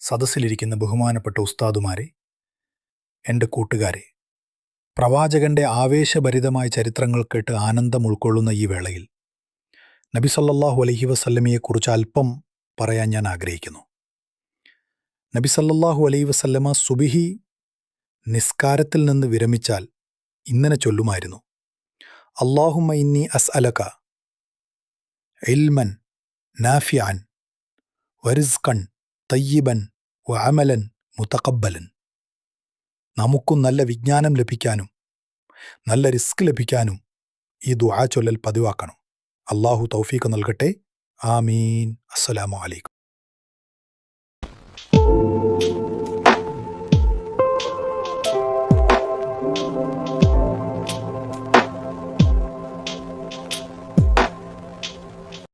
സദസ്സിലിരിക്കുന്ന ബഹുമാനപ്പെട്ട ഉസ്താദുമാരെ, എൻ്റെ കൂട്ടുകാരെ, പ്രവാചകന്റെ ആവേശഭരിതമായ ചരിത്രങ്ങൾ കേട്ട് ആനന്ദം ഉൾക്കൊള്ളുന്ന ഈ വേളയിൽ നബി സല്ലല്ലാഹു അലൈഹി വസല്ലമയെക്കുറിച്ച് അല്പം പറയാൻ ഞാൻ ആഗ്രഹിക്കുന്നു. നബി സല്ലല്ലാഹു അലൈഹി വസല്ലമ സുബിഹി നിസ്കാരത്തിൽ നിന്ന് വിരമിച്ചാൽ ഇങ്ങനെ ചൊല്ലുമായിരുന്നു: അല്ലാഹുമ്മ ഇന്നി അസ്അലക ഇൽമൻ നാഫിഅൻ വറിസ്ഖൻ തയ്യിബൻ വഅമലൻ മുതഖബ്ബലൻ. നമുക്കും നല്ല വിജ്ഞാനം ലഭിക്കാനും നല്ല റിസ്ക് ലഭിക്കാനും ഈ ദുആ ചൊല്ലൽ പതിവാക്കണം. അല്ലാഹു തൗഫീഖ് നൽകട്ടെ. ആമീൻ. അസ്സലാമു അലൈക്കും.